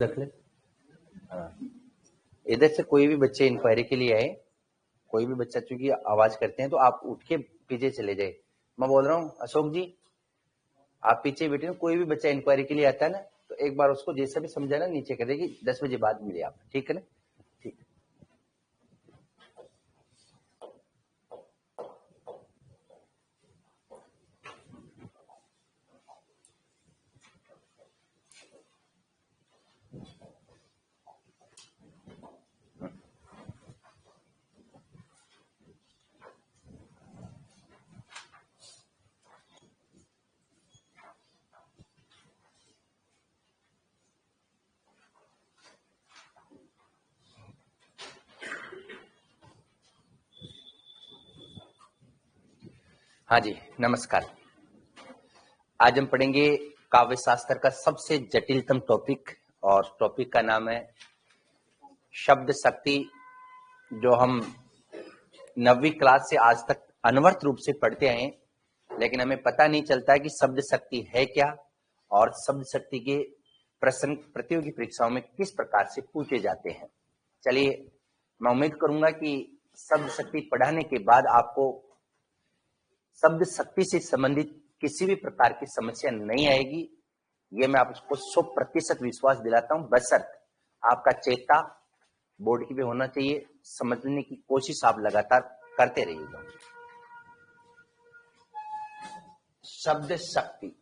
रख ले। हाँ, इधर से कोई भी बच्चे इंक्वायरी के लिए आए, कोई भी बच्चा चूंकि आवाज करते हैं तो आप उठ के पीछे चले जाए। मैं बोल रहा हूँ अशोक जी, आप पीछे बैठे हो। कोई भी बच्चा इंक्वायरी के लिए आता है ना, तो एक बार उसको जैसा भी समझाना नीचे कर देगी, 10 बजे बाद मिले आप, ठीक है ना? ठीक। हाँ जी, नमस्कार। आज हम पढ़ेंगे काव्य शास्त्र का सबसे जटिलतम टॉपिक, और टॉपिक का नाम है शब्द शक्ति, जो हम 9वीं क्लास से आज तक अनवरत रूप से पढ़ते आए, लेकिन हमें पता नहीं चलता कि शब्द शक्ति है क्या और शब्द शक्ति के प्रश्न प्रतियोगी परीक्षाओं में किस प्रकार से पूछे जाते हैं। चलिए, मैं उम्मीद करूंगा कि शब्द शक्ति पढ़ाने के बाद आपको शब्द शक्ति से संबंधित किसी भी प्रकार की समस्या नहीं आएगी। ये मैं आपको 100% विश्वास दिलाता हूं, बशर्ते आपका चेता बोर्ड की भी होना चाहिए। समझने की कोशिश आप लगातार करते रहिएगा। शब्द शक्ति,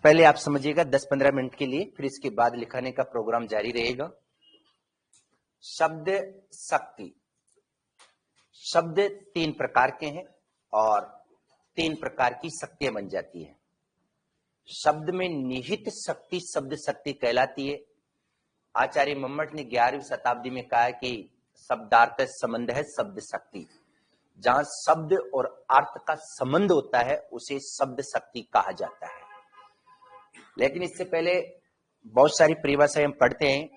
पहले आप समझिएगा 10-15 मिनट के लिए, फिर इसके बाद लिखाने का प्रोग्राम जारी रहेगा। शब्द शक्ति, शब्द 3 प्रकार के हैं और 3 प्रकार की शक्तियां बन जाती है। शब्द में निहित शक्ति शब्द शक्ति कहलाती है। आचार्य मम्मट ने 11वीं शताब्दी में कहा कि शब्दार्थ संबंध है शब्द शक्ति। जहां शब्द और अर्थ का संबंध होता है उसे शब्द शक्ति कहा जाता है। लेकिन इससे पहले बहुत सारी परिभाषाएं हम पढ़ते हैं,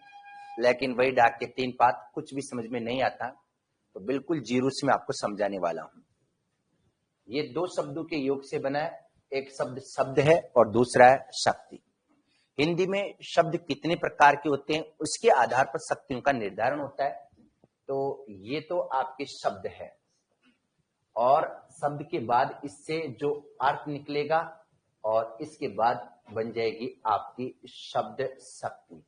लेकिन वही डाक के 3 पात कुछ भी समझ में नहीं आता, तो बिल्कुल जीरो से मैं आपको समझाने वाला हूं। ये 2 शब्दों के योग से बना है। एक शब्द शब्द है और दूसरा है शक्ति। हिंदी में शब्द कितने प्रकार के होते हैं उसके आधार पर शक्तियों का निर्धारण होता है। तो ये तो आपके शब्द है, और शब्द के बाद इससे जो अर्थ निकलेगा और इसके बाद बन जाएगी आपकी शब्द शक्ति।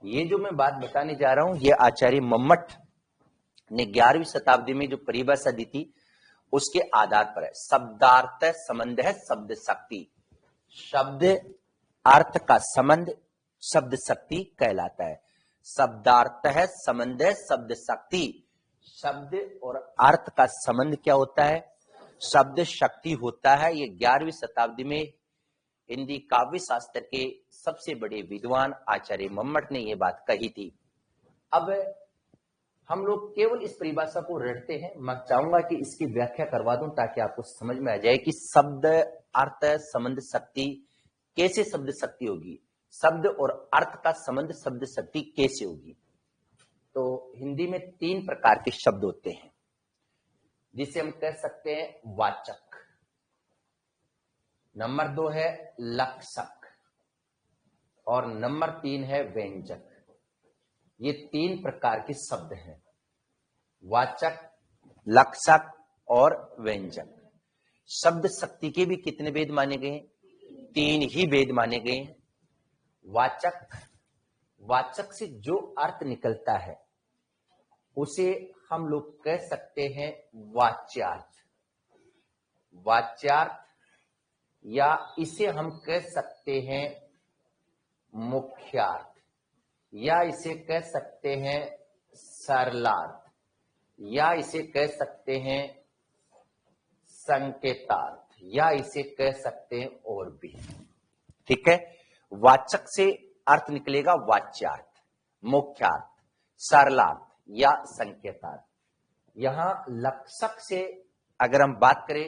ये जो मैं बात बताने जा रहा हूं, ये आचार्य मम्मट ने 11वीं शताब्दी में जो परिभाषा दी थी उसके आधार पर है। शब्दार्थ संबंध है शब्द शक्ति। शब्द अर्थ का संबंध शब्द शक्ति कहलाता है। शब्दार्थ है संबंध है शब्द शक्ति। शब्द और अर्थ का संबंध क्या होता है? शब्द शक्ति होता है। ये 11वीं शताब्दी में हिंदी काव्य शास्त्र के सबसे बड़े विद्वान आचार्य मम्मट ने यह बात कही थी। अब हम लोग केवल इस परिभाषा को रटते हैं। मैं चाहूंगा कि इसकी व्याख्या करवा दूं ताकि आपको समझ में आ जाए कि शब्द अर्थ संबंध शक्ति कैसे शब्द शक्ति होगी, शब्द और अर्थ का संबंध शब्द शक्ति कैसे होगी। तो हिंदी में 3 प्रकार के शब्द होते हैं, जिसे हम कह सकते हैं वाचक, नंबर 2 है लक्षक, और नंबर 3 है व्यंजक। ये 3 प्रकार के शब्द हैं, वाचक, लक्षक और व्यंजक। शब्द शक्ति के भी कितने भेद माने गए हैं? 3 ही भेद माने गए हैं। वाचक, वाचक से जो अर्थ निकलता है उसे हम लोग कह सकते हैं वाच्यार्थ। वाच्यार्थ, या इसे हम कह सकते हैं मुख्यार्थ, या इसे कह सकते हैं सरलार्थ, या इसे कह सकते हैं संकेतार्थ, या इसे कह सकते हैं और भी। ठीक है। वाचक से अर्थ निकलेगा वाच्यार्थ, मुख्यार्थ, सरलार्थ या संकेतार्थ। यहां लक्षक से अगर हम बात करें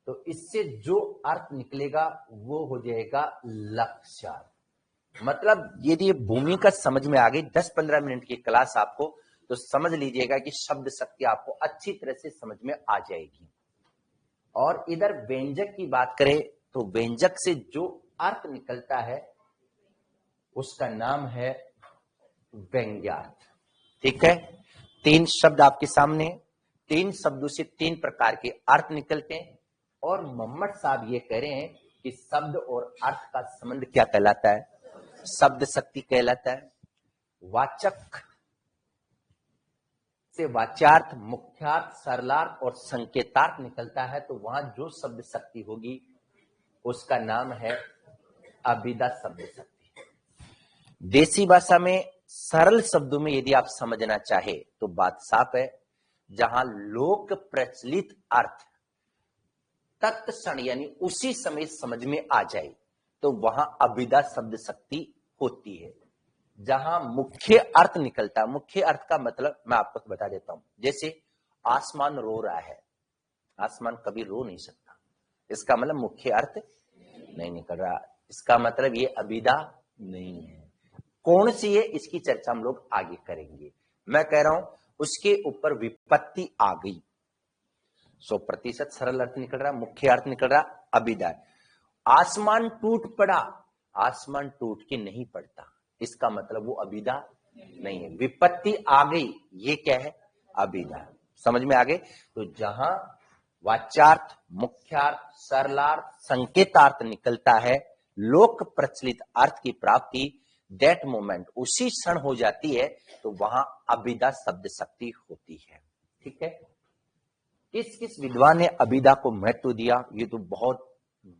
तो इससे जो अर्थ निकलेगा वो हो जाएगा लक्ष्यार्थ। मतलब यदि भूमि का समझ में आ गई 10-15 मिनट की क्लास आपको, तो समझ लीजिएगा कि शब्द शक्ति आपको अच्छी तरह से समझ में आ जाएगी। और इधर व्यंजक की बात करें तो व्यंजक से जो अर्थ निकलता है उसका नाम है व्यंग्यार्थ। ठीक है, तीन शब्द आपके सामने, तीन शब्दों से तीन प्रकार के अर्थ निकलते हैं और मोहम्मद साहब ये कह रहे हैं कि शब्द और अर्थ का संबंध क्या कहलाता है? शब्द शक्ति कहलाता है। वाचक से वाच्यार्थ, मुख्यार्थ, सरलार्थ और संकेतार्थ निकलता है, तो वहां जो शब्द शक्ति होगी उसका नाम है अभिधा शब्द शक्ति। देसी भाषा में सरल शब्दों में यदि आप समझना चाहे तो बात साफ है, जहां लोक प्रचलित अर्थ तत्क्षण यानी उसी समय समझ में आ जाए तो वहां अभिधा शब्द शक्ति होती है। जहां मुख्य अर्थ निकलता है, मुख्य अर्थ का मतलब मैं आपको बता देता हूं, जैसे आसमान रो रहा है, आसमान कभी रो नहीं सकता, इसका मतलब मुख्य अर्थ नहीं निकल रहा, इसका मतलब ये अभिधा नहीं है। कौन सी है इसकी चर्चा हम लोग आगे करेंगे। मैं कह रहा हूं उसके ऊपर विपत्ति आ गई, 100% सरल अर्थ निकल रहा, मुख्य अर्थ निकल रहा अभिधा। आसमान टूट पड़ा, आसमान टूट के नहीं पड़ता, इसका मतलब वो अभिधा नहीं है। विपत्ति आ गई, ये क्या है? अभिधा। समझ में आ गए? तो जहां वाच्यार्थ, मुख्यार्थ, सरलार्थ, संकेतार्थ निकलता है, लोक प्रचलित अर्थ की प्राप्ति दैट मोमेंट उसी क्षण हो जाती है, तो वहां अभिधा शब्द शक्ति होती है। ठीक है, किस किस विद्वान ने अभिधा को महत्व दिया, ये तो बहुत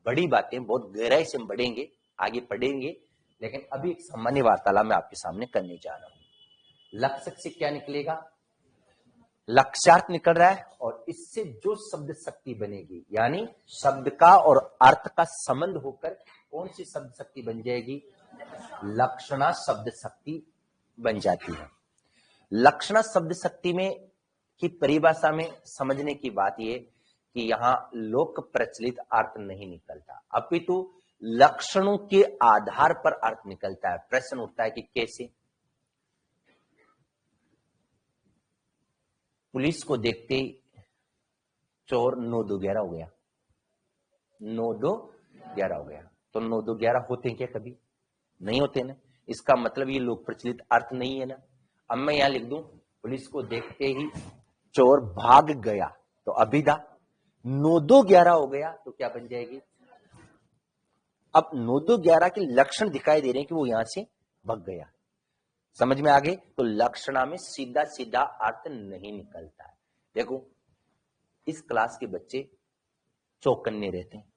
बड़ी बातें, बहुत गहराई से हम बढ़ेंगे, आगे पढ़ेंगे, लेकिन अभी एक सामान्य वार्तालाप मैं आपके सामने करने जा रहा हूं। लक्षक से क्या निकलेगा? लक्ष्यार्थ निकल रहा है, और इससे जो शब्द शक्ति बनेगी, यानी शब्द का और अर्थ का संबंध होकर कौन सी शब्द शक्ति बन जाएगी? लक्षणा शब्द शक्ति बन जाती है। लक्षणा शब्द शक्ति में की परिभाषा में समझने की बात यह कि यहां लोक प्रचलित अर्थ नहीं निकलता, अपितु लक्षणों के आधार पर अर्थ निकलता है। प्रश्न उठता है कि कैसे? पुलिस को देखते ही चोर 9-2-11 हो गया, 9-2-11 हो गया, तो 9-2-11 होते हैं क्या? कभी नहीं होते ना, इसका मतलब ये लोक प्रचलित अर्थ नहीं है ना। अब मैं यहां लिख दूं पुलिस को देखते ही चोर भाग गया, तो अभिधा। 9-2-11 हो गया तो क्या बन जाएगी? अब 9-2-11 के लक्षण दिखाई दे रहे हैं कि वो यहां से भाग गया। समझ में आ गए? तो लक्षणा में सीधा सीधा अर्थ नहीं निकलता है। देखो, इस क्लास के बच्चे चौकन्ने रहते हैं,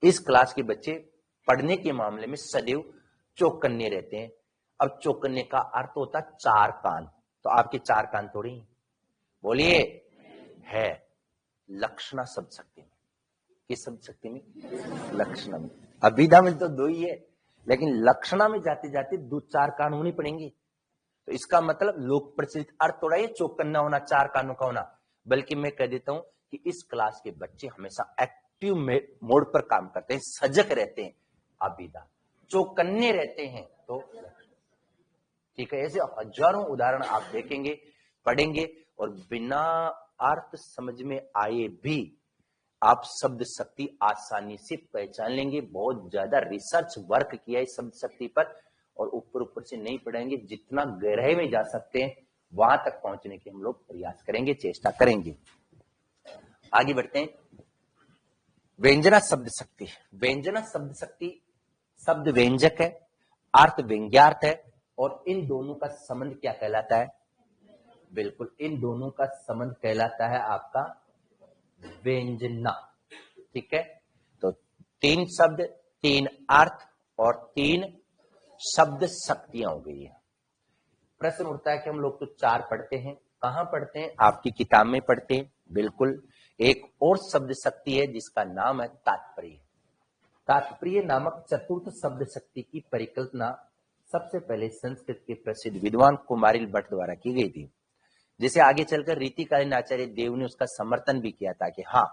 इस क्लास के बच्चे पढ़ने के मामले में सदैव चौकन्ने रहते हैं। अब चौकन्ने का अर्थ होता है 4 कान, तो आपके 4 कान थोड़ी हैं, बोलिए है। लक्षणा शब्द शक्ति में, किस शब्द शक्ति में? लक्षणा में। अभिधा में तो 2 ही है, लेकिन लक्षणा में जाते जाते 2-4 कान होने पड़ेंगे। तो इसका मतलब लोक प्रचलित अर्थ थोड़ा ये चौकन्ना होना, 4 कानों का होना, बल्कि मैं कह देता हूं कि इस क्लास के बच्चे हमेशा एक्टिव मोड पर काम करते हैं, सजग रहते हैं, अभिधा। चौकन्ने रहते हैं तो ठीक है। ऐसे हजारों उदाहरण आप देखेंगे, पढ़ेंगे, और बिना अर्थ समझ में आए भी आप शब्द शक्ति आसानी से पहचान लेंगे। बहुत ज्यादा रिसर्च वर्क किया है शब्द शक्ति पर, और ऊपर ऊपर से नहीं पढ़ेंगे, जितना गहराई में जा सकते हैं वहां तक पहुंचने के हम लोग प्रयास करेंगे, चेष्टा करेंगे। आगे बढ़ते हैं। व्यंजना शब्द शक्ति। व्यंजना शब्द शक्ति शब्द व्यंजक है, अर्थ व्यंग्यार्थ है, और इन दोनों का संबंध क्या कहलाता है? बिल्कुल, इन दोनों का संबंध कहलाता है आपका व्यंजना। ठीक है, तो 3 शब्द, 3 अर्थ और 3 शब्द शक्तियां हो गई है। प्रश्न उठता है कि हम लोग तो 4 पढ़ते हैं, कहां पढ़ते हैं? आपकी किताब में पढ़ते हैं, बिल्कुल। एक और शब्द शक्ति है जिसका नाम है तात्पर्य। तात्पर्य नामक चतुर्थ शब्द शक्ति की परिकल्पना सबसे पहले संस्कृत के प्रसिद्ध विद्वान कुमारिल भट्ट द्वारा की गई थी, जिसे आगे चलकर रीतिकालीन आचार्य देव ने उसका समर्थन भी किया था कि हाँ,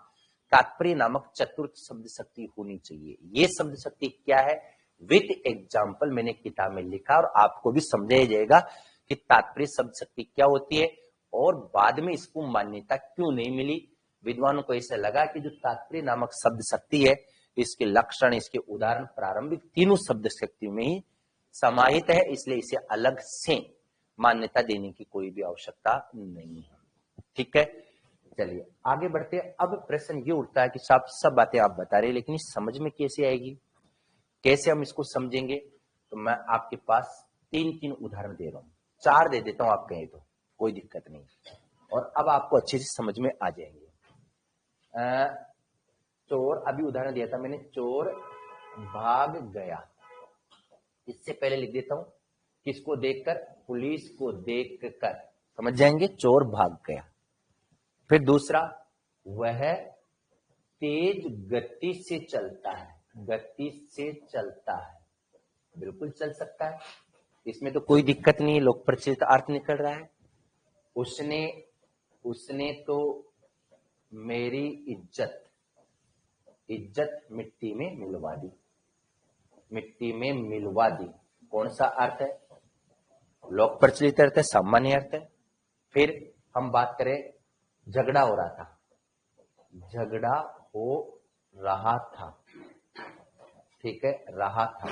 तात्पर्य नामक चतुर्थ शब्द शक्ति होनी चाहिए। ये शब्द शक्ति क्या है? विथ एग्जाम्पल मैंने किताब में लिखा, और आपको भी समझाया जाएगा कि तात्पर्य शब्द शक्ति क्या होती है, और बाद में इसको मान्यता क्यों नहीं मिली। विद्वानों को ऐसा लगा कि जो तात्पर्य नामक शब्द शक्ति है इसके लक्षण, इसके उदाहरण प्रारंभिक तीनों शब्द शक्ति में ही समाहित है, इसलिए इसे अलग से मान्यता देने की कोई भी आवश्यकता नहीं है। ठीक है, चलिए आगे बढ़ते हैं। अब प्रश्न ये उठता है कि साहब सब बातें आप बता रहे हैं, लेकिन इस समझ में कैसे आएगी, कैसे हम इसको समझेंगे? तो मैं आपके पास तीन तीन उदाहरण दे रहा हूं, चार दे देता हूं, आप कहें तो कोई दिक्कत नहीं, और अब आपको अच्छे से समझ में आ जाएंगे। चोर, अभी उदाहरण दिया था मैंने, चोर भाग गया। इससे पहले लिख देता हूं, किसको देखकर? पुलिस को देखकर, समझ जाएंगे, चोर भाग गया। फिर दूसरा, वह तेज गति से चलता है, गति से चलता है, बिल्कुल चल सकता है, इसमें तो कोई दिक्कत नहीं है, लोक प्रचलित अर्थ निकल रहा है। उसने तो मेरी इज्जत मिट्टी में मिलवा दी, मिट्टी में मिलवा दी, कौन सा अर्थ है? लोक प्रचलित अर्थ है, सामान्य अर्थ है। फिर हम बात करें, झगड़ा हो रहा था, झगड़ा हो रहा था, ठीक है, रहा था।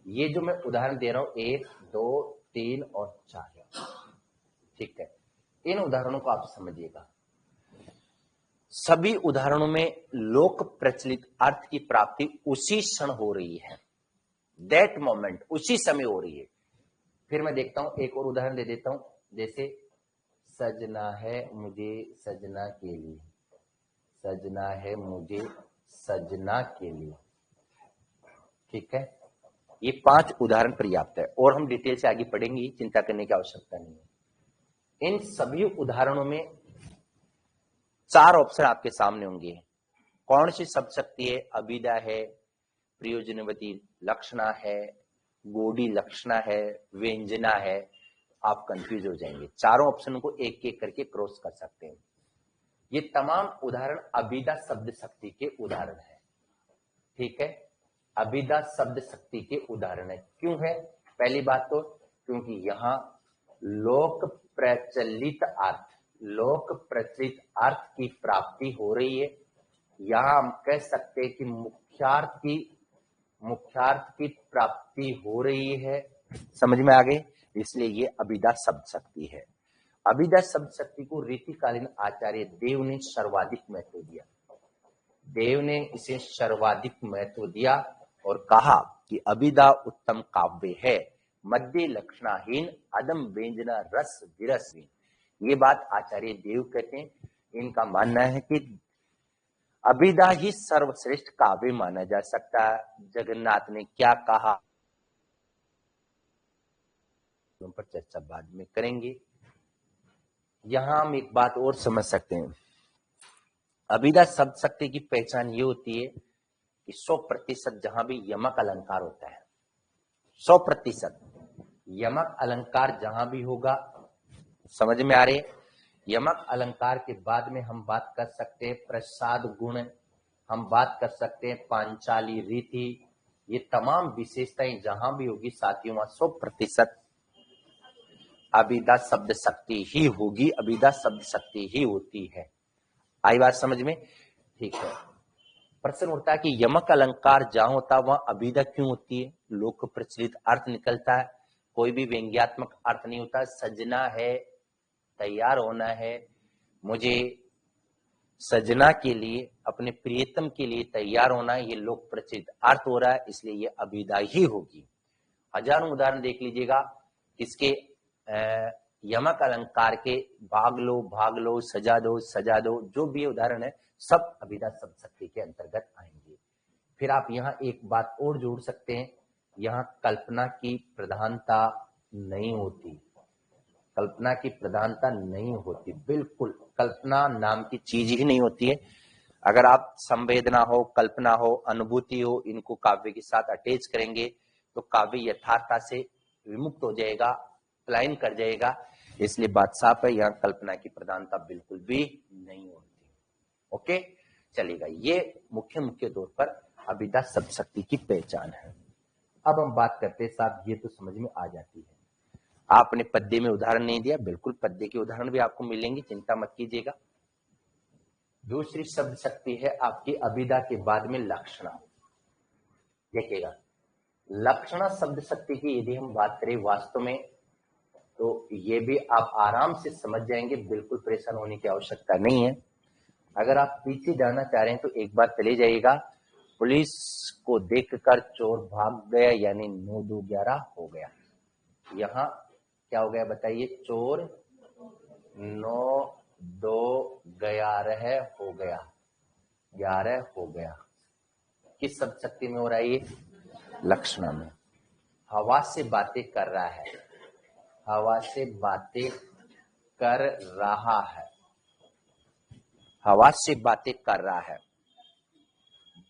ये जो मैं उदाहरण दे रहा हूं, 1 2 3 और 4, ठीक है, इन उदाहरणों को आप समझिएगा। सभी उदाहरणों में लोक प्रचलित अर्थ की प्राप्ति उसी क्षण हो रही है, दैट मोमेंट, उसी समय हो रही है। फिर मैं देखता हूं, एक और उदाहरण दे देता हूं, जैसे सजना है मुझे सजना के लिए, सजना है मुझे सजना के लिए, ठीक है। ये 5 उदाहरण पर्याप्त है, और हम डिटेल से आगे पढ़ेंगे, चिंता करने की आवश्यकता नहीं है। इन सभी उदाहरणों में 4 ऑप्शन आपके सामने होंगे। कौन सी शब्द शक्ति है? अभिधा है, प्रयोजनवती लक्षणा है, गोडी लक्षणा है, व्यंजना है। आप कंफ्यूज हो जाएंगे, चारों ऑप्शन को एक एक करके क्रॉस कर सकते हैं। ये तमाम उदाहरण अभिधा शब्द शक्ति के उदाहरण है, ठीक है, अभिधा शब्द शक्ति के उदाहरण है। क्यों है? पहली बात तो क्योंकि यहां लोक प्रचलित अर्थ की प्राप्ति हो रही है। यहां हम कह सकते हैं कि मुख्यार्थ की प्राप्ति हो रही है, समझ में आ गए, इसलिए ये अभिधा शब्द शक्ति है। अभिधा शब्द शक्ति को रीतिकालीन आचार्य देव ने सर्वाधिक महत्व दिया, देव ने इसे सर्वाधिक महत्व दिया और कहा कि अभिधा उत्तम काव्य है, मध्य लक्षणाहीन, अदम व्यंजना रस विरसहीन। ये बात आचार्य देव कहते हैं। इनका मानना है कि अभिधा ही सर्वश्रेष्ठ काव्य माना जा सकता है। जगन्नाथ ने क्या कहा, उन पर चर्चा बाद में करेंगे। यहां हम एक बात और समझ सकते हैं, अभिधा शब्द शक्ति की पहचान ये होती है कि 100% जहां भी यमक अलंकार होता है, 100% यमक अलंकार जहां भी होगा, समझ में आ रहे, यमक अलंकार के बाद में हम बात कर सकते हैं प्रसाद गुण, हम बात कर सकते हैं पांचाली रीति, ये तमाम विशेषताएं जहां भी होगी साथियों, 100% अभिधा शब्द शक्ति ही होगी, अभिधा शब्द शक्ति ही होती है। आई बात समझ में? ठीक है। प्रश्न उठता है कि यमक अलंकार जहां होता है वहां अभिधा क्यों होती है? लोक प्रचलित अर्थ निकलता है, कोई भी व्यंग्यात्मक अर्थ नहीं होता। सजना है, तैयार होना है, मुझे सजना के लिए, अपने प्रियतम के लिए तैयार होना है, ये लोक प्रचलित अर्थ हो रहा है, इसलिए ये अभिधा ही होगी। हजारों उदाहरण देख लीजिएगा किसके, यमक अलंकार के, भाग लो, सजा दो, जो भी उदाहरण है सब अभिधा शब्द शक्ति के अंतर्गत आएंगे। फिर आप यहाँ एक बात और जोड़ सकते हैं, यहाँ कल्पना की प्रधानता नहीं होती, कल्पना की प्रधानता नहीं होती, बिल्कुल कल्पना नाम की चीज ही नहीं होती है। अगर आप संवेदना हो, कल्पना हो, अनुभूति हो, इनको काव्य के साथ अटैच करेंगे तो काव्य यथार्थता से विमुक्त हो जाएगा, पलायन कर जाएगा। इसलिए बात साफ है, यहाँ कल्पना की प्रधानता बिल्कुल भी नहीं होती। ओके, चलेगा। ये मुख्य तौर पर अभिधा शब्द शक्ति की पहचान है। अब हम बात करते हैं साहब, ये तो समझ में आ जाती है। आपने पद्य में उदाहरण नहीं दिया, बिल्कुल पद्य के उदाहरण भी आपको मिलेंगे, चिंता मत कीजिएगा। दूसरी शब्द शक्ति है आपकी अभिधा के बाद में लक्षणा। देखिएगा, लक्षणा शब्द शक्ति की यदि हम बात करें वास्तव में, तो ये भी आप आराम से समझ जाएंगे, बिल्कुल परेशान होने की आवश्यकता नहीं है। अगर आप पीछे जाना चाह रहे हैं तो एक बार चले जाइएगा। पुलिस को देखकर चोर भाग गया, यानी 9-2-11 हो गया। यहाँ क्या हो गया बताइए? चोर 9-2-11 हो गया, 11 हो गया। किस शब्द शक्ति में हो रहा है ये? लक्षणा में। हवा से बातें कर रहा है, हवा से बातें कर रहा है, हवा से बातें कर रहा है।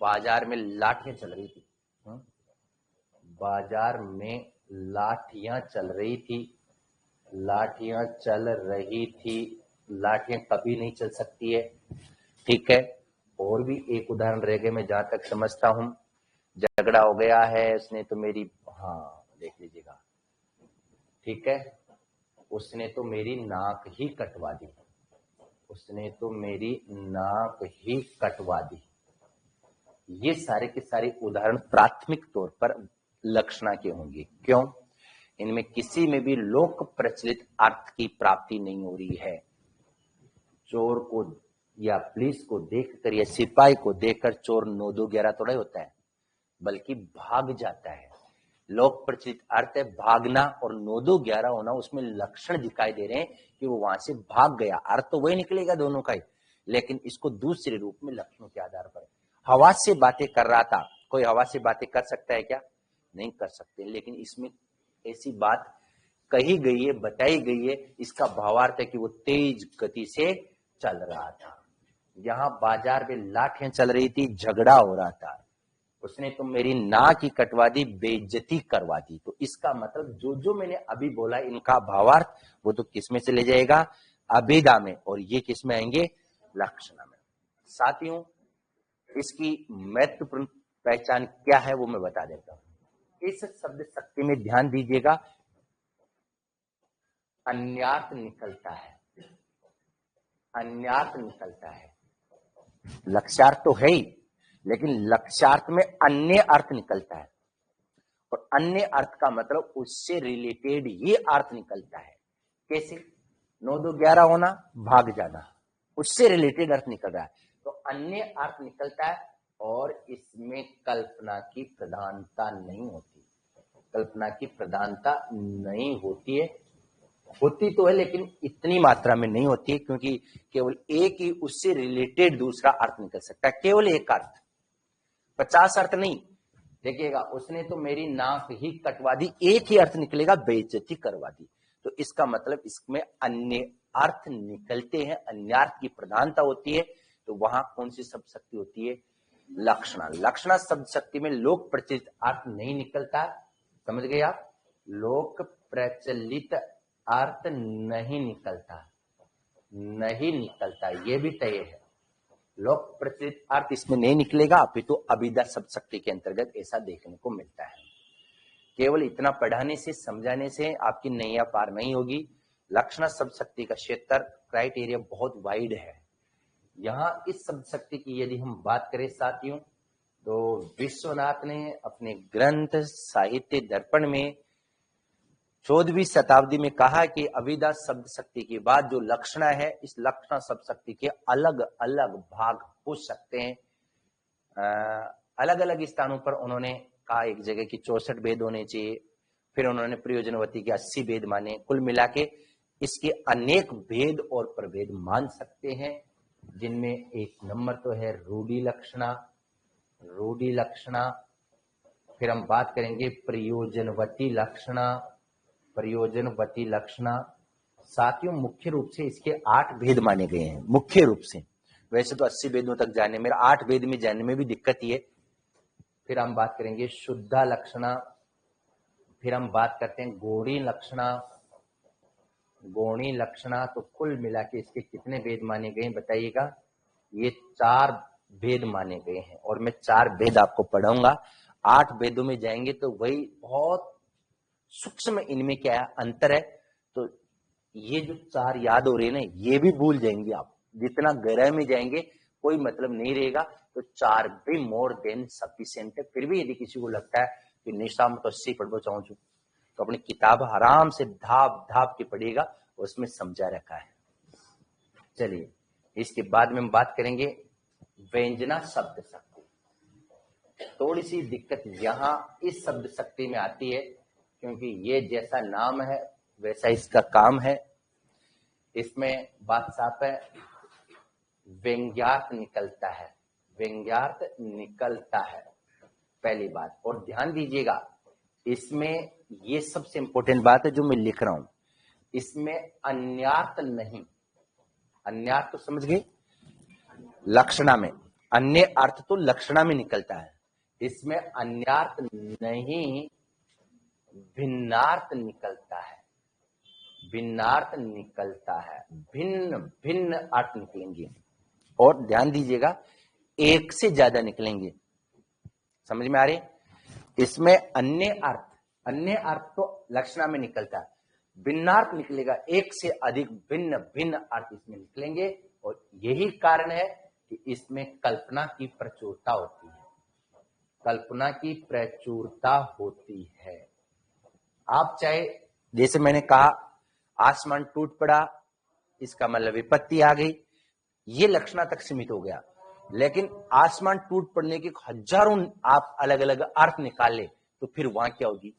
बाजार में लाठियां चल रही थी, बाजार में लाठियां चल रही थी, लाठियां चल रही थी। लाठियां कभी नहीं चल सकती है, ठीक है। और भी एक उदाहरण रह गए, मैं जहां तक समझता हूं। झगड़ा हो गया है, उसने तो मेरी, हाँ देख लीजिएगा, ठीक है, उसने तो मेरी नाक ही कटवा दी, उसने तो मेरी नाक ही कटवा दी। ये सारे के सारे उदाहरण प्राथमिक तौर पर लक्षणा के होंगे। क्यों? इनमें किसी में भी लोक प्रचलित अर्थ की प्राप्ति नहीं हो रही है। चोर को या पुलिस को देखकर या सिपाही को देखकर चोर 9-2-11 थोड़ा होता है, बल्कि भाग जाता है। लोक प्रचलित अर्थ है भागना, और 9-2-11 होना, उसमें लक्षण दिखाई दे रहे हैं कि वो वहां से भाग गया। अर्थ तो वही निकलेगा दोनों का ही, लेकिन इसको दूसरे रूप में लक्षणों के आधार पर। हवा से बातें कर रहा था, कोई हवा से बातें कर सकता है क्या? नहीं कर सकते। लेकिन इसमें ऐसी बात कही गई है, बताई गई है, इसका भावार्थ है कि वो तेज गति से चल रहा था। यहाँ बाजार में लाठियां चल रही थी, झगड़ा हो रहा था, उसने तो मेरी नाक ही कटवा दी, बेइज्जती करवा दी। तो इसका मतलब जो जो मैंने अभी बोला, इनका भावार्थ वो तो किसमें चले जाएगा? अभिधा में, और ये किसमें आएंगे? लक्षणा में। साथियों, इसकी महत्वपूर्ण पहचान क्या है वो मैं बता देता हूं। इस शब्द शक्ति में ध्यान दीजिएगा, अन्यार्थ निकलता है, अन्यार्थ निकलता है। लक्ष्यार्थ तो है ही, लेकिन लक्ष्यार्थ में अन्य अर्थ निकलता है, और अन्य अर्थ का मतलब उससे रिलेटेड ये अर्थ निकलता है। कैसे? 9-2-11 होना, भाग जाना, उससे रिलेटेड अर्थ निकल रहा है, तो अन्य अर्थ निकलता है। और इसमें कल्पना की प्रधानता नहीं होती, कल्पना की प्रधानता नहीं होती है। होती तो है, लेकिन इतनी मात्रा में नहीं होती है, क्योंकि केवल एक ही उससे रिलेटेड दूसरा अर्थ निकल सकता है, केवल एक अर्थ, 50 अर्थ नहीं। देखिएगा, उसने तो मेरी नाक ही कटवा दी, एक ही अर्थ निकलेगा, बेइज्जती करवा दी। तो इसका मतलब इसमें अन्य अर्थ निकलते हैं, अन्यार्थ की प्रधानता होती है। तो वहां कौन सी शब्द शक्ति होती है? लक्षणा। लक्षणा शब्द शक्ति में लोक प्रचलित अर्थ नहीं निकलता, समझ गए आप? लोक प्रचलित अर्थ नहीं निकलता, नहीं निकलता, ये भी तय है। लोक प्रचलित अर्थ इसमें नहीं निकलेगा, अपितु अभिधा शब्द शक्ति के अंतर्गत ऐसा देखने को मिलता है। केवल इतना पढ़ाने से, समझाने से आपकी नैया पार नहीं होगी। लक्षणा शब्द शक्ति का क्षेत्र, क्राइटेरिया बहुत वाइड है। यहाँ इस शब्द शक्ति की यदि हम बात करें साथियों, तो विश्वनाथ ने अपने ग्रंथ साहित्य दर्पण में 14वीं शताब्दी में कहा कि अभिधा शब्द शक्ति के बाद जो लक्षणा है, इस लक्षणा शब्द शक्ति के अलग अलग भाग हो सकते हैं। अलग अलग स्थानों पर उन्होंने कहा, एक जगह की 64 भेद होने चाहिए, फिर उन्होंने प्रयोजनवती के 80 भेद माने। कुल मिला के इसके अनेक भेद और प्रभेद मान सकते हैं, जिनमें एक नंबर तो है रूढ़ि लक्षणा, रूढ़ि लक्षणा। फिर हम बात करेंगे प्रयोजनवती लक्षणा, प्रयोजनवती लक्षणा। साथियों, मुख्य रूप से इसके 8 भेद माने गए हैं, मुख्य रूप से। वैसे तो 80 भेदों तक जाने, मेरा 8 भेद में जाने में भी दिक्कत ही है। फिर हम बात करेंगे शुद्धा लक्षणा, फिर हम बात करते हैं गौणी लक्षणा, गौणी लक्षणा। तो कुल मिला के इसके कितने भेद माने गए बताइएगा? ये 4 भेद माने गए हैं, और मैं 4 भेद आपको पढ़ाऊंगा। 8 भेदों में जाएंगे तो वही बहुत सूक्ष्म इनमें क्या अंतर है। तो ये जो 4 याद हो रहे हैं ना, ये भी भूल जाएंगे आप, जितना गहराई में जाएंगे कोई मतलब नहीं रहेगा तो 4 भी मोर देन सफिशिएंट है। फिर भी यदि किसी को लगता है कि निशा में तो 80 पढ़ना चाहूँ तो अपनी किताब आराम से धाप धाप के पढ़िएगा, उसमें समझा रखा है। चलिए इसके बाद में हम बात करेंगे व्यंजना शब्द शक्ति। थोड़ी सी दिक्कत यहां इस शब्द शक्ति में आती है क्योंकि ये जैसा नाम है वैसा इसका काम है। इसमें बात साफ है, व्यंग्यार्थ निकलता है, व्यंग्यार्थ निकलता है पहली बात। और ध्यान दीजिएगा इसमें ये सबसे इंपॉर्टेंट बात है जो मैं लिख रहा हूं, इसमें अन्यार्थ नहीं। अन्यार्थ तो समझ गए, लक्षणा में, अन्य अर्थ तो लक्षणा में निकलता है, इसमें अन्यार्थ नहीं भिन्नार्थ निकलता है, भिन्नार्थ निकलता है, भिन्न भिन्न अर्थ निकलेंगे। और ध्यान दीजिएगा एक से ज्यादा निकलेंगे, समझ में आ रही? इसमें अन्य अर्थ तो लक्षणा में निकलता है, भिन्नार्थ निकलेगा, एक से अधिक भिन्न भिन्न अर्थ इसमें निकलेंगे। और यही कारण है कि इसमें कल्पना की प्रचुरता होती है, कल्पना की प्रचुरता होती है। आप चाहे जैसे मैंने कहा आसमान टूट पड़ा, इसका मतलब विपत्ति आ गई, ये लक्षणा तक सीमित हो गया। लेकिन आसमान टूट पड़ने के हजारों आप अलग अलग अर्थ निकाल ले तो फिर वहां क्या होगी?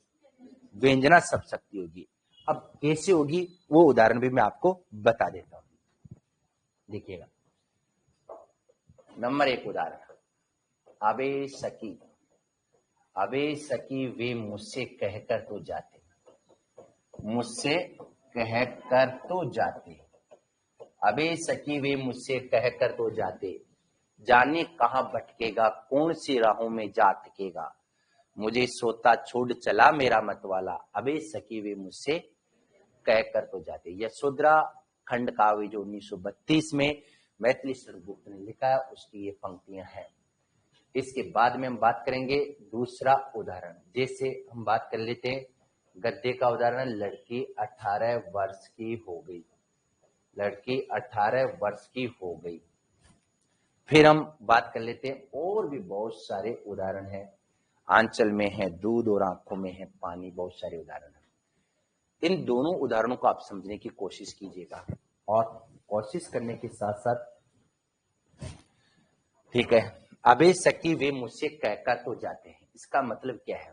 व्यंजना शब्द शक्ति होगी। अब कैसे होगी वो उदाहरण भी मैं आपको बता देता हूं, देखिएगा। नंबर 1 उदाहरण, अबे सखी, अबे सखी वे मुझसे कहकर तो जाते, मुझसे कहकर तो जाते, अबे सखी वे मुझसे कहकर तो जाते, जाने कहां भटकेगा कौन सी राहों में जा अटकेगा, मुझे सोता छोड़ चला मेरा मतवाला, अबे सखी वे मुझसे कहकर तो जाते। यशोधरा खंड काव्य जो 1932 में मैथिली गुप्त ने लिखा है उसकी ये पंक्तियां हैं। इसके बाद में हम बात करेंगे दूसरा उदाहरण। जैसे हम बात कर लेते हैं गद्य का उदाहरण, लड़की 18 वर्ष की हो गई, लड़की 18 वर्ष की हो गई। फिर हम बात कर लेते हैं और भी बहुत सारे उदाहरण हैं, आंचल में है दूध और आंखों में है पानी, बहुत सारे उदाहरण हैं। इन दोनों उदाहरणों को आप समझने की कोशिश कीजिएगा और कोशिश करने के साथ साथ, ठीक है, अबे सखी वे मुझसे कहकर तो जाते हैं, इसका मतलब क्या है?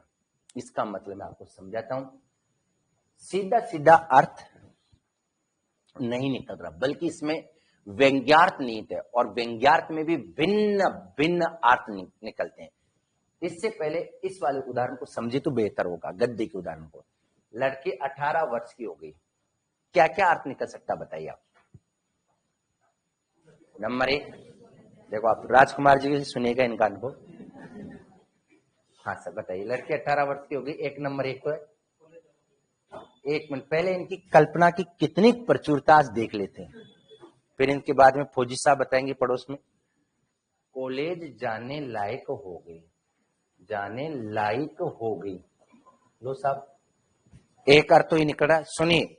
इसका मतलब मैं आपको समझाता हूं। सीधा सीधा अर्थ नहीं निकल रहा, बल्कि इसमें व्यंग्यार्थ निहित है और व्यंग्यार्थ में भी भिन्न भिन्न अर्थ निकलते हैं। इससे पहले इस वाले उदाहरण को समझे तो बेहतर होगा, गद्य के उदाहरण को। लड़की 18 वर्ष की हो गई, क्या क्या अर्थ निकल सकता बताइए आप? नंबर 1, देखो आप राजकुमार जी से सुनिएगा इनका अनुभव। हाँ सर बताइए, लड़की 18 वर्ष की हो गई, एक नंबर 1 तो है। एक मिनट पहले इनकी कल्पना की कितनी प्रचुरता आज देख लेते हैं, फिर इनके बाद में फौजी साहब बताएंगे पड़ोस में। कॉलेज जाने लायक हो गई, जाने लायक हो गई। लो साहब, एक अर्थ तो ही निकल रहा, सुनिए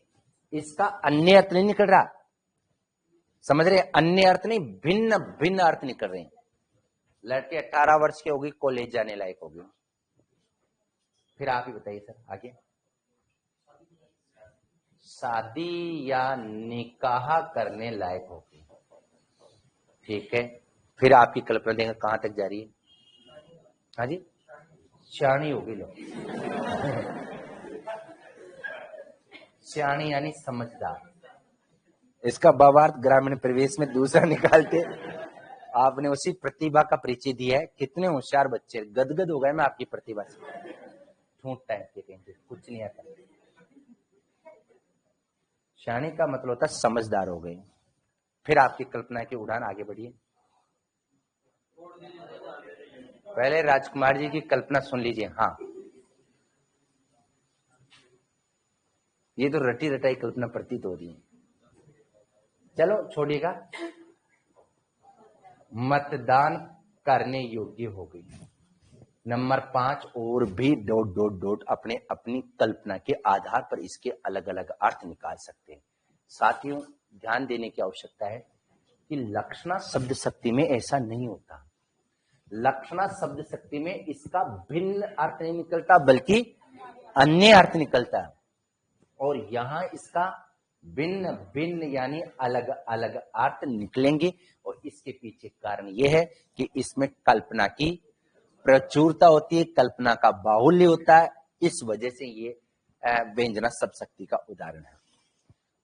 इसका अन्य अर्थ नहीं निकल रहा, समझ रहे? अन्य अर्थ नहीं, भिन्न भिन्न अर्थ निकल रहे हैं। लड़की 18 वर्ष की हो गई, कॉलेज जाने लायक हो गई। फिर आप ही बताइए सर आगे। शादी या निकाह करने लायक हो गई, ठीक है। फिर आपकी कल्पना देंगे कहां तक जा रही है? हाँ जी, सियाणी हो गई। लो सियाणी यानी समझदार, इसका भावार्थ ग्रामीण परिवेश में दूसरा निकालते आपने उसी प्रतिभा का परिचय दिया है। कितने होशियार बच्चे, गदगद हो गए मैं आपकी प्रतिभा से। ठूंठ टाइप के कहेंगे, कुछ नहीं आता। सियाणी का मतलब होता है समझदार हो गए। फिर आपकी कल्पना की उड़ान आगे बढ़िए। पहले राजकुमार जी की कल्पना सुन लीजिए। हाँ, ये तो रटी रटाई कल्पना प्रतीत हो रही है, चलो छोड़िएगा। मतदान करने योग्य हो गई। नंबर 5, और भी डॉट डॉट डॉट अपने अपनी कल्पना के आधार पर इसके अलग अलग अर्थ निकाल सकते हैं। साथियों ध्यान देने की आवश्यकता है, कि लक्षणा शब्द शक्ति में ऐसा नहीं होता। लक्षणा शब्द शक्ति में इसका भिन्न अर्थ नहीं निकलता बल्कि अन्य अर्थ निकलता है, और यहां इसका भिन्न भिन्न यानी अलग अलग अर्थ निकलेंगे। और इसके पीछे कारण यह है कि इसमें कल्पना की प्रचुरता होती है, कल्पना का बाहुल्य होता है। इस वजह से ये व्यंजना शब्द शक्ति का उदाहरण है।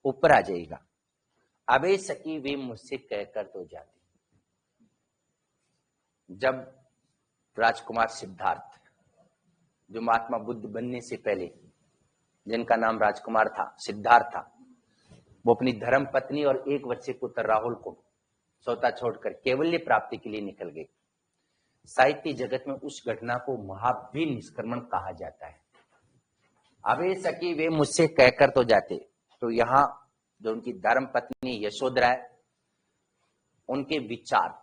ऊपर आ जाएगा, अबे सकी वे मुझसे कहकर तो जाते। जब राजकुमार सिद्धार्थ, जो महात्मा बुद्ध बनने से पहले जिनका नाम राजकुमार था, सिद्धार्थ था, वो अपनी धर्म पत्नी और 1 वर्षीय पुत्र राहुल को सौता छोड़कर कैवल्य प्राप्ति के लिए निकल गए। साहित्य जगत में उस घटना को महावीर निष्क्रमण कहा जाता है। अबे सकी वे मुझसे कहकर तो जाते, तो यहां जो उनकी धर्म पत्नी यशोधरा है, उनके विचार,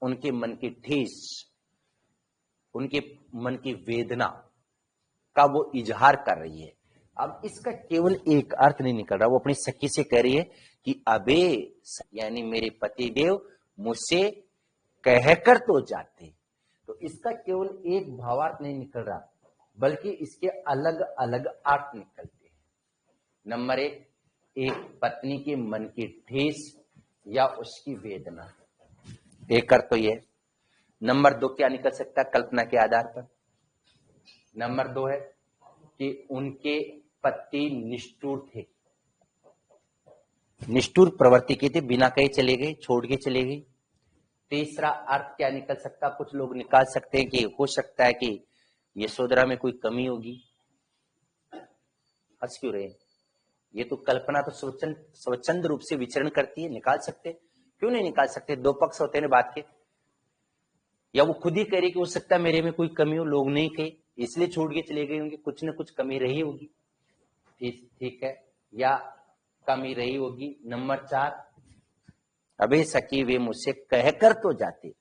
उनके मन की ठेस, उनके मन की वेदना का वो इजहार कर रही है। अब इसका केवल एक अर्थ नहीं निकल रहा, वो अपनी सखी से कह रही है कि अबे यानी मेरे पति देव मुझसे कहकर तो जाते। तो इसका केवल एक भावार्थ नहीं निकल रहा, बल्कि इसके अलग अलग अर्थ निकलते हैं। नंबर 1, एक पत्नी के मन की ठेस या उसकी वेदना, एक अर्थ तो ये। नंबर 2 क्या निकल सकता है कल्पना के आधार पर? नंबर 2 है कि उनके पति निष्ठुर थे, निष्ठुर प्रवृत्ति के थे, बिना कहे चले गए, छोड़ के चले गए। तीसरा अर्थ क्या निकल सकता? कुछ लोग निकाल सकते हैं कि हो सकता है कि यशोधरा में कोई कमी होगी। हंस क्यों रहे? ये तो कल्पना तो स्वच्छंद रूप से विचरण करती है, निकाल सकते। क्यों नहीं निकाल सकते? 2 पक्ष होते हैं बात के। या वो खुद ही कह रही कि हो सकता है मेरे में कोई कमी हो, लोग नहीं कहे इसलिए छोड़ के चले गए होंगे, कुछ न कुछ कमी रही होगी। ठीक है, या कमी रही होगी। नंबर 4, अबे सखी वे मुझसे कहकर तो जाते।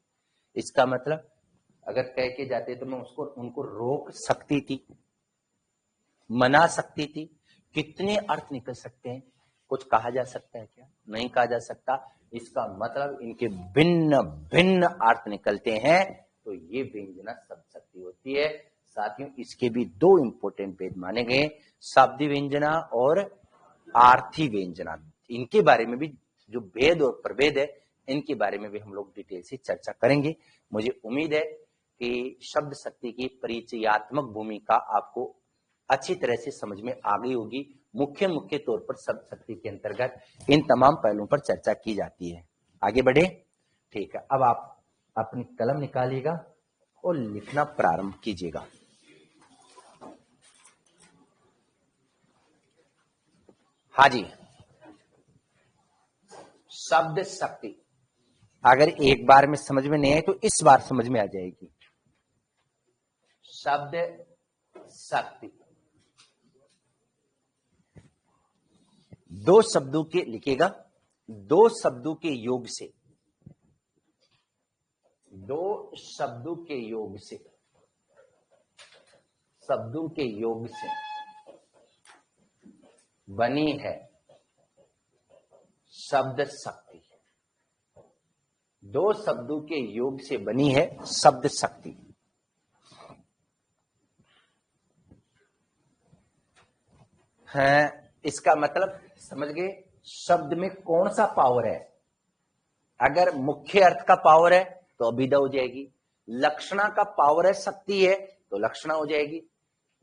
इसका मतलब अगर कह के जाते तो मैं उनको रोक सकती थी, मना सकती थी। कितने अर्थ निकल सकते हैं? कुछ कहा जा सकता है क्या? नहीं कहा जा सकता। इसका मतलब इनके भिन्न भिन्न अर्थ निकलते हैं, तो ये व्यंजना शब्द शक्ति होती है। साथियों, इसके भी 2 इंपॉर्टेंट भेद माने गए, शब्द व्यंजना और आर्थी व्यंजना। इनके बारे में भी जो भेद और प्रभेद है, इनके बारे में भी हम लोग डिटेल से चर्चा करेंगे। मुझे उम्मीद है कि शब्द शक्ति की परिचयात्मक भूमिका आपको अच्छी तरह से समझ में आ गई होगी। मुख्य तौर पर शब्द शक्ति के अंतर्गत इन तमाम पहलुओं पर चर्चा की जाती है। आगे बढ़े? ठीक है, अब आप अपनी कलम निकालिएगा और लिखना प्रारंभ कीजिएगा। हाँ जी, शब्द शक्ति अगर एक बार में समझ में नहीं आए तो इस बार समझ में आ जाएगी। शब्द शक्ति 2 शब्दों के लिखेगा, 2 शब्दों के योग से, 2 शब्दों के योग से, शब्दों के योग से बनी है शब्द शक्ति। 2 शब्दों के योग से बनी है शब्द शक्ति। है, इसका मतलब समझ गए? शब्द में कौन सा पावर है? अगर मुख्य अर्थ का पावर है तो अभिधा हो जाएगी, लक्षणा का पावर है, शक्ति है, तो लक्षणा हो जाएगी।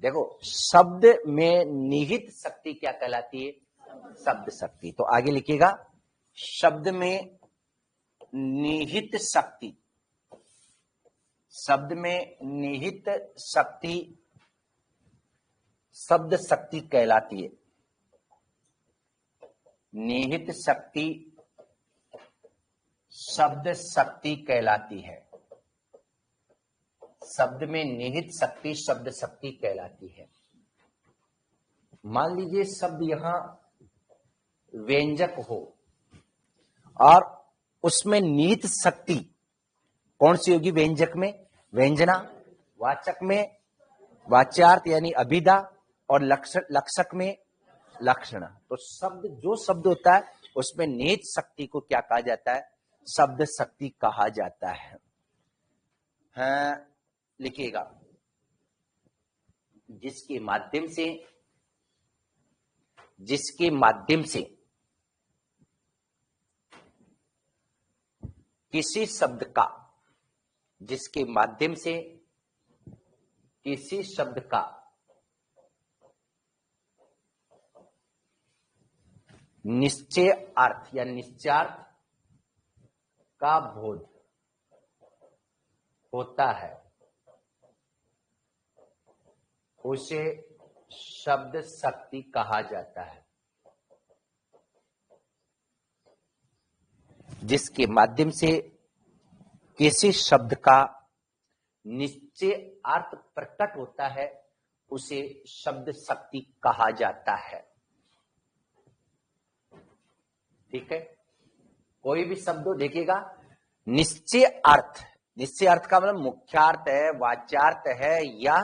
देखो, शब्द में निहित शक्ति क्या कहलाती है? शब्द शक्ति। तो आगे लिखिएगा, शब्द में निहित शक्ति, शब्द में निहित शक्ति शब्द शक्ति कहलाती है। निहित शक्ति शब्द शक्ति कहलाती है। शब्द में निहित शक्ति शब्द शक्ति कहलाती है। मान लीजिए शब्द यहां व्यंजक हो और उसमें निहित शक्ति कौन सी होगी? व्यंजक में व्यंजना, वाचक में वाच्यार्थ यानी अभिधा, और लक्षक में लक्षण। तो शब्द जो शब्द होता है उसमें निहित शक्ति को क्या कहा जाता है? शब्द शक्ति कहा जाता है। हाँ, लिखिएगा, जिसके माध्यम से किसी शब्द का, जिसके माध्यम से किसी शब्द का निश्चय अर्थ या निश्चार्थ का बोध होता है, उसे शब्द शक्ति कहा जाता है। जिसके माध्यम से किसी शब्द का निश्चय अर्थ प्रकट होता है, उसे शब्द शक्ति कहा जाता है। ठीक है, कोई भी शब्द देखिएगा, निश्चय अर्थ का मतलब मुख्यार्थ है, वाच्यार्थ है या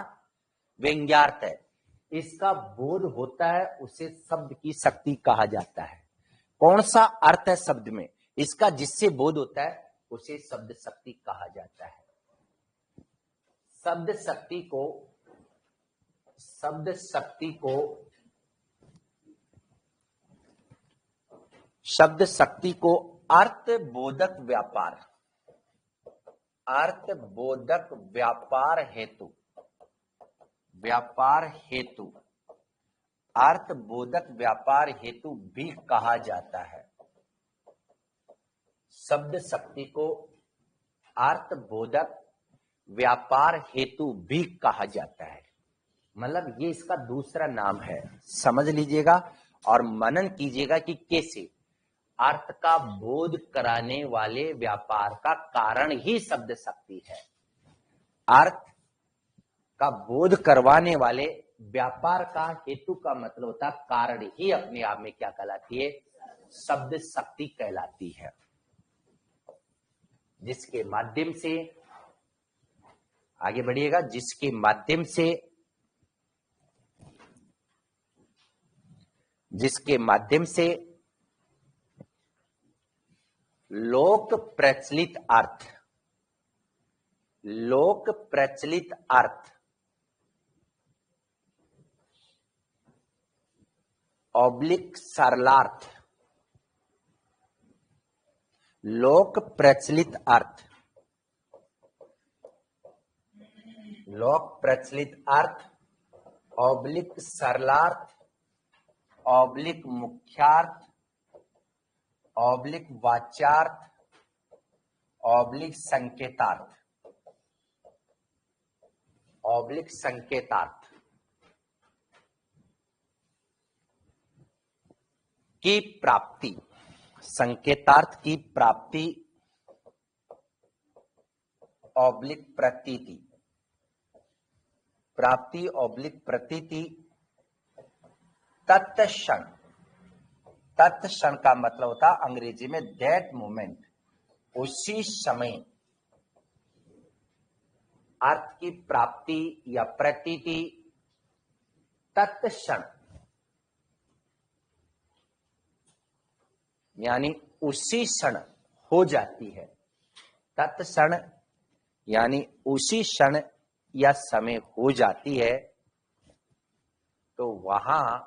व्यंग्यार्थ है, इसका बोध होता है, उसे शब्द की शक्ति कहा जाता है। कौन सा अर्थ है शब्द में, इसका जिससे बोध होता है, उसे शब्द शक्ति कहा जाता है। शब्द शक्ति को अर्थ बोधक व्यापार हेतु अर्थ बोधक व्यापार हेतु भी कहा जाता है। शब्द शक्ति को अर्थ बोधक व्यापार हेतु भी कहा जाता है, मतलब ये इसका दूसरा नाम है। समझ लीजिएगा और मनन कीजिएगा कि कैसे अर्थ का बोध कराने वाले व्यापार का कारण ही शब्द शक्ति है। अर्थ का बोध करवाने वाले व्यापार का हेतु का मतलब होता है कारण ही अपने आप में क्या कहलाती है? शब्द शक्ति कहलाती है। जिसके माध्यम से, आगे बढ़िएगा, जिसके माध्यम से लोक प्रचलित अर्थ ऑब्लिक सरलार्थ, लोक प्रचलित अर्थ ऑब्लिक सरलार्थ ऑब्लिक मुख्यार्थ ऑब्लिक वाच्यार्थ ऑब्लिक संकेतार्थ की प्राप्ति, संकेतार्थ की प्राप्ति ऑब्लिक प्रतीति तत्क्षण का मतलब होता अंग्रेजी में दैट मोमेंट, उसी समय अर्थ की प्राप्ति या प्रतीति तत्क्षण यानी उसी क्षण हो जाती है। तत्क्षण यानी उसी क्षण या समय हो जाती है, तो वहां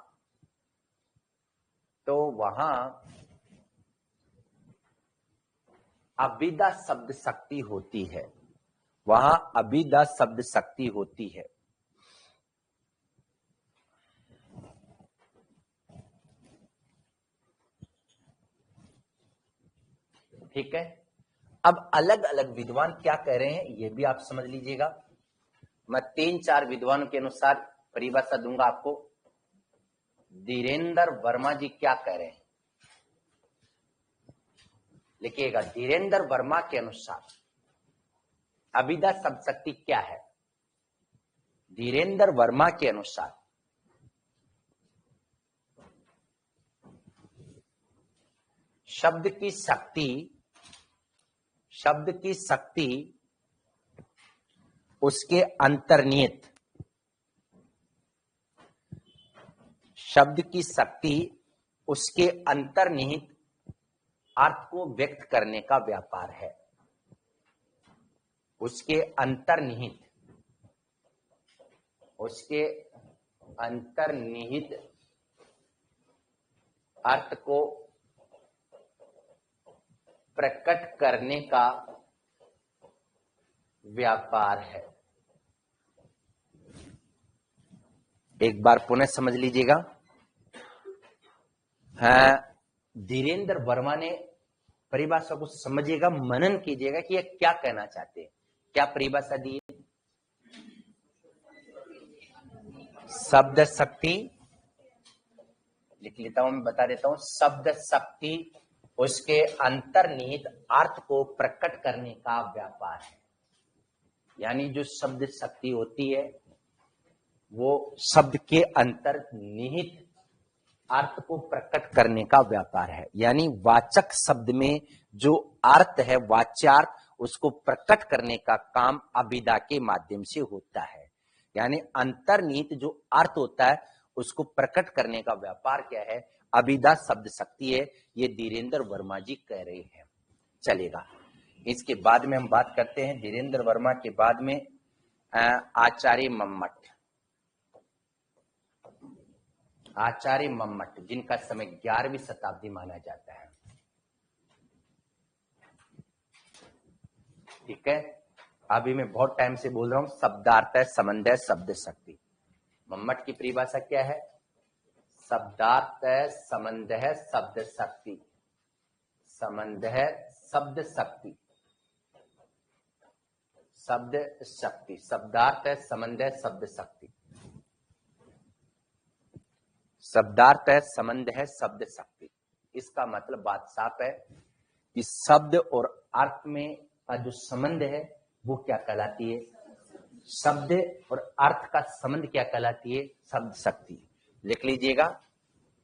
अभिधा शब्द शक्ति होती है। वहां अभिधा शब्द शक्ति होती है। ठीक है, अब अलग अलग विद्वान क्या कह रहे हैं ये भी आप समझ लीजिएगा। मैं 3-4 विद्वानों के अनुसार परिभाषा दूंगा आपको। धीरेन्द्र वर्मा जी क्या कह रहे हैं, लिखिएगा। धीरेन्द्र वर्मा के अनुसार अभिधा शब्द शक्ति क्या है? धीरेन्द्र वर्मा के अनुसार शब्द की शक्ति उसके अंतर्निहित, शब्द की शक्ति उसके अंतर्निहित अर्थ को व्यक्त करने का व्यापार है। उसके अंतर्निहित अर्थ को प्रकट करने का व्यापार है। एक बार पुनः समझ लीजिएगा। हाँ, धीरेन्द्र वर्मा ने परिभाषा को समझिएगा, मनन कीजिएगा कि यह क्या कहना चाहते हैं। क्या परिभाषा दी है? शब्द शक्ति, लिख लेता हूं, मैं बता देता हूं। शब्द शक्ति उसके अंतर्निहित अर्थ को प्रकट करने का व्यापार है। यानी जो शब्द शक्ति होती है वो शब्द के अंतर्निहित अर्थ को प्रकट करने का व्यापार है। यानी वाचक शब्द में जो अर्थ है, वाच्यार्थ, उसको प्रकट करने का काम अभिधा के माध्यम से होता है। यानी अंतर्निहित जो अर्थ होता है उसको प्रकट करने का व्यापार क्या है? अभिधा शब्द शक्ति है। ये धीरेन्द्र वर्मा जी कह रहे हैं। चलेगा, इसके बाद में हम बात करते हैं धीरेन्द्र वर्मा के बाद में आचार्य मम्मट। आचार्य मम्मट जिनका समय 11वीं शताब्दी माना जाता है। ठीक है, अभी मैं बहुत टाइम से बोल रहा हूं, शब्दार्थ है, संबंध है, शब्द शक्ति। मम्मट की परिभाषा क्या है? शब्दार्थ है, संबंध है, शब्द शक्ति। संबंध है, शब्द शक्ति, शब्द शक्ति। शब्दार्थ है, संबंध है, शब्द शक्ति। शब्दार्थ है, संबंध है, शब्द शक्ति। इसका मतलब बात साफ है कि शब्द और अर्थ में का जो संबंध है वो क्या कहलाती है? शब्द और अर्थ का संबंध क्या कहलाती है? शब्द शक्ति। लिख लीजिएगा,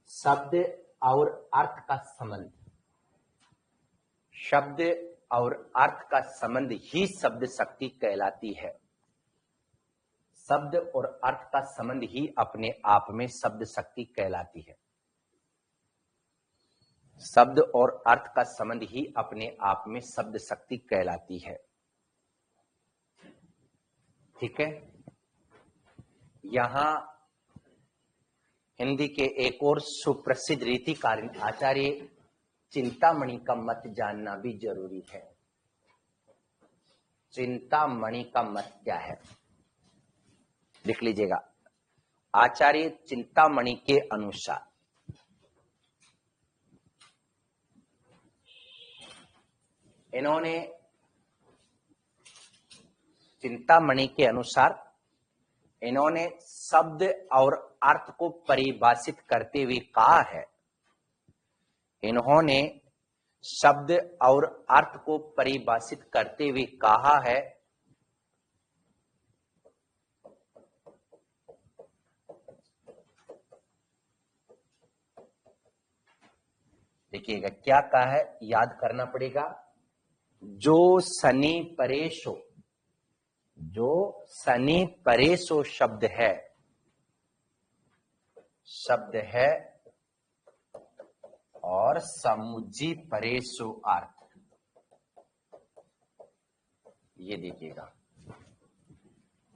शब्द और अर्थ का संबंध, शब्द और अर्थ का संबंध ही शब्द शक्ति कहलाती है। शब्द और अर्थ का संबंध ही अपने आप में शब्द शक्ति कहलाती है। शब्द और अर्थ का संबंध ही अपने आप में शब्द शक्ति कहलाती है। ठीक है, यहां हिंदी के एक और सुप्रसिद्ध रीतिकार आचार्य चिंतामणि का मत जानना भी जरूरी है। चिंतामणि का मत क्या है? लिख लीजिएगा, आचार्य चिंतामणि के अनुसार इन्होंने चिंतामणि के अनुसार इन्होंने शब्द और अर्थ को परिभाषित करते हुए कहा है। इन्होंने शब्द और अर्थ को परिभाषित करते हुए कहा है देखिएगा क्या कहा है, याद करना पड़ेगा। जो सनी परेशो, जो सनी परेशो शब्द है, शब्द है और समुजी परेशो अर्थ। ये देखिएगा,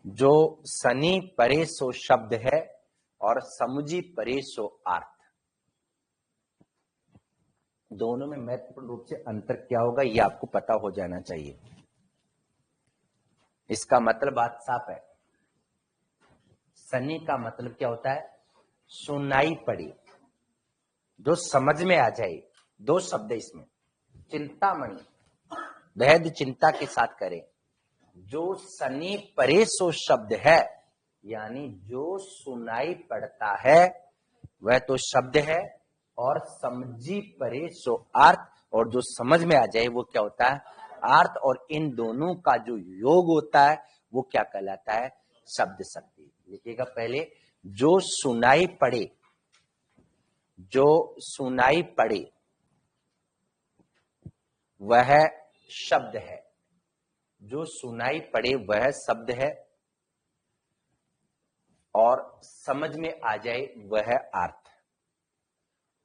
जो सनी परेशो शब्द है और समुजी परेशो अर्थ, दोनों में महत्वपूर्ण रूप से अंतर क्या होगा ये आपको पता हो जाना चाहिए। इसका मतलब बात साफ है। सनी का मतलब क्या होता है? सुनाई पड़ी, जो समझ में आ जाए। दो शब्द इसमें, चिंतामणि, बेहद चिंता के साथ करें। जो सनी परेशो शब्द है, यानी जो सुनाई पड़ता है वह तो शब्द है, और समझी परेशो अर्थ, और जो समझ में आ जाए वो क्या होता है? अर्थ। और इन दोनों का जो योग होता है वो क्या कहलाता है? शब्द शक्ति। लिखिएगा पहले, जो सुनाई पड़े, जो सुनाई पड़े वह शब्द है। जो सुनाई पड़े वह शब्द है, और समझ में आ जाए वह अर्थ,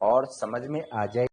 और समझ में आ जाए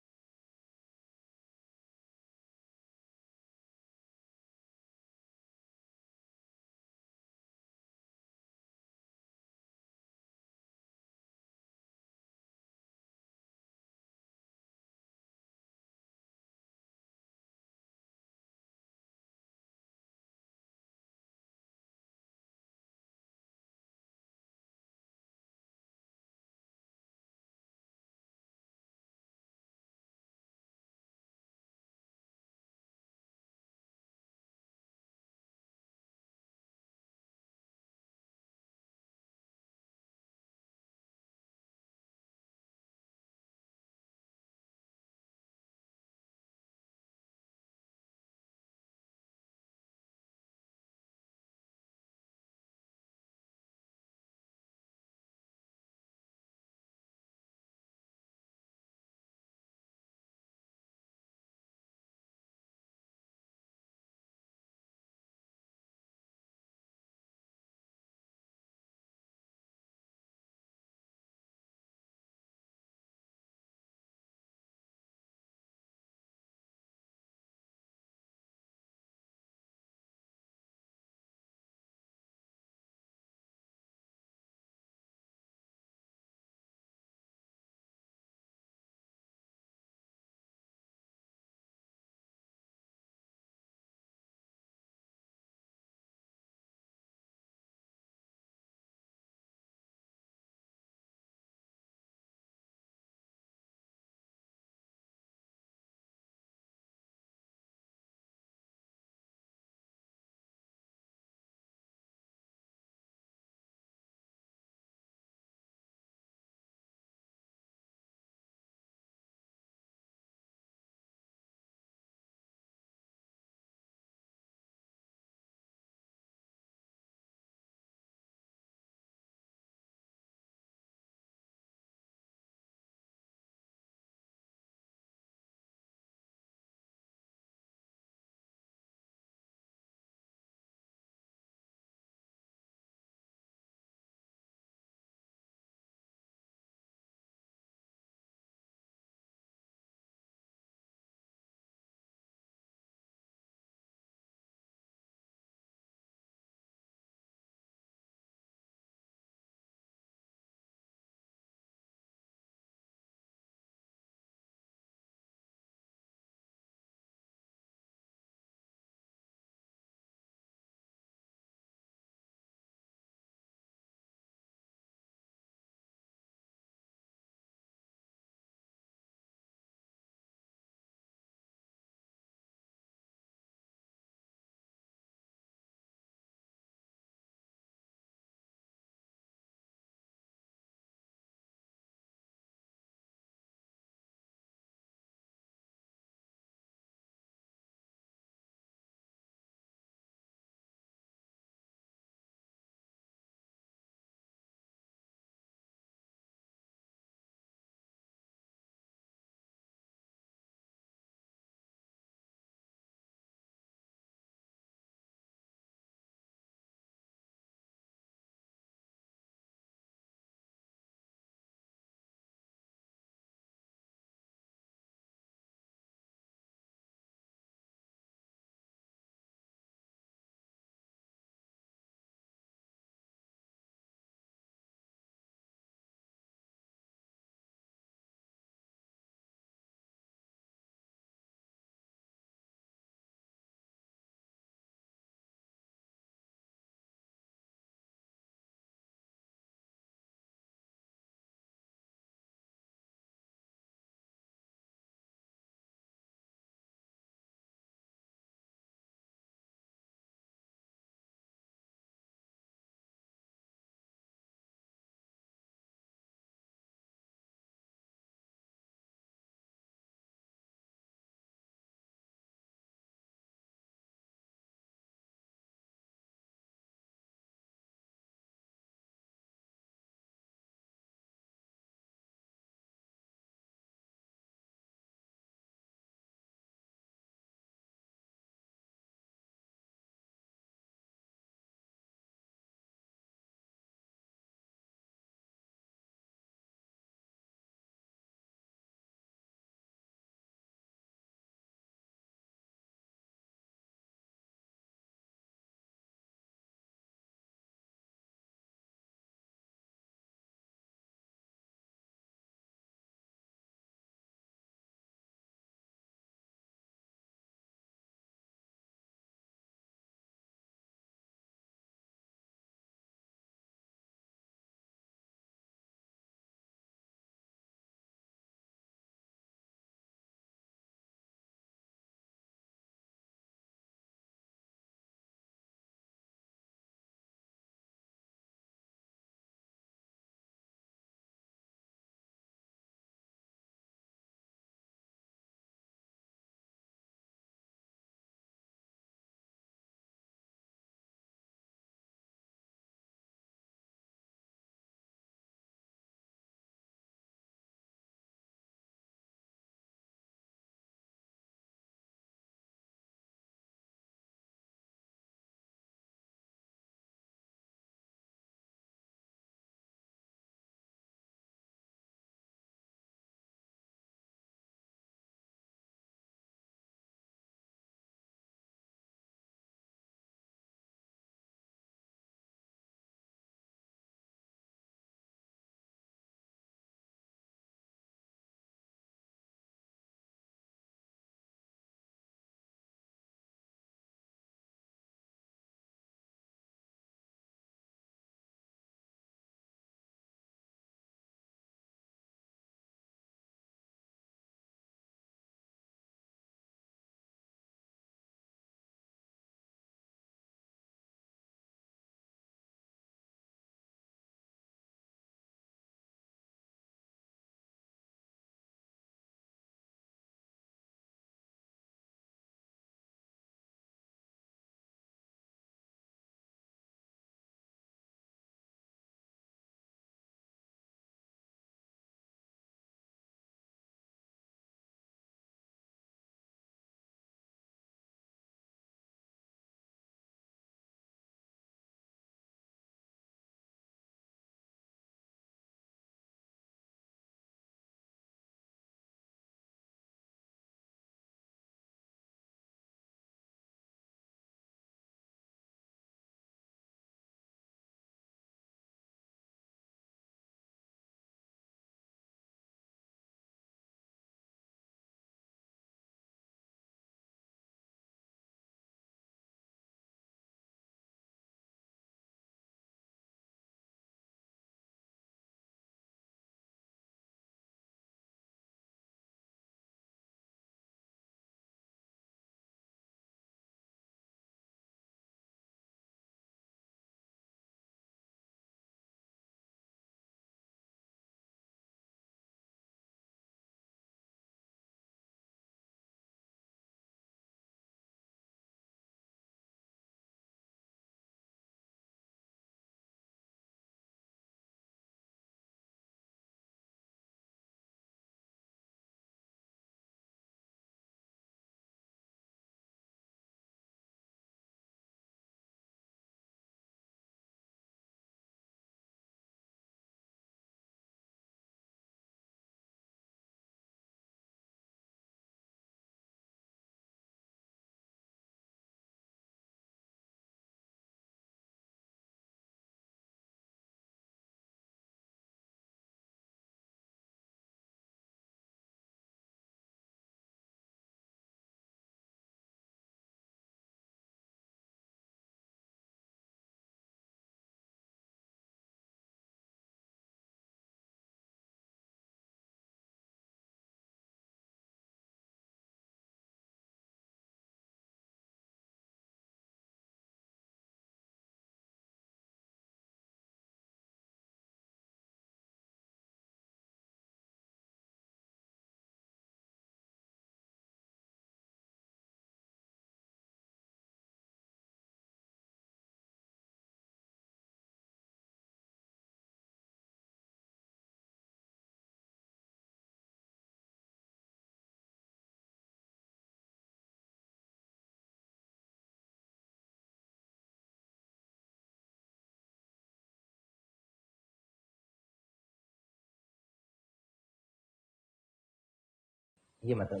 ये मतलब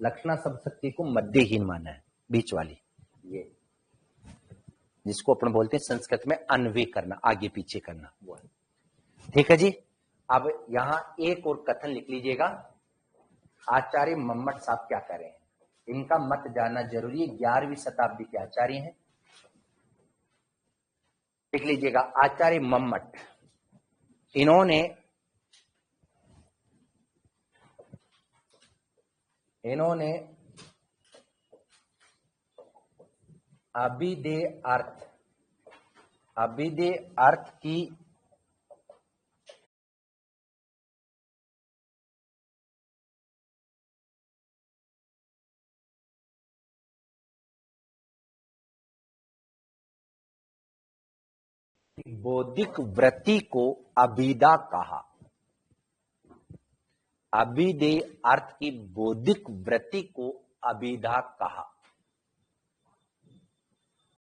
लक्षणा शब्द शक्ति को मध्यहीन माना है, बीच वाली, ये जिसको अपन बोलते हैं संस्कृत में अन्वय करना, आगे पीछे करना, वो है। ठीक है जी। अब यहां एक और कथन लिख लीजिएगा। आचार्य मम्मट साहब क्या कह रहे हैं, इनका मत जानना जरूरी है, 11वीं शताब्दी के आचार्य हैं। लिख लीजिएगा आचार्य मम्मट, इन्होंने अभिधेय अर्थ की बौद्धिक वृत्ति को अभिधा कहा। अभिधेय अर्थ की बौद्धिक वृत्ति को अभिधा कहा।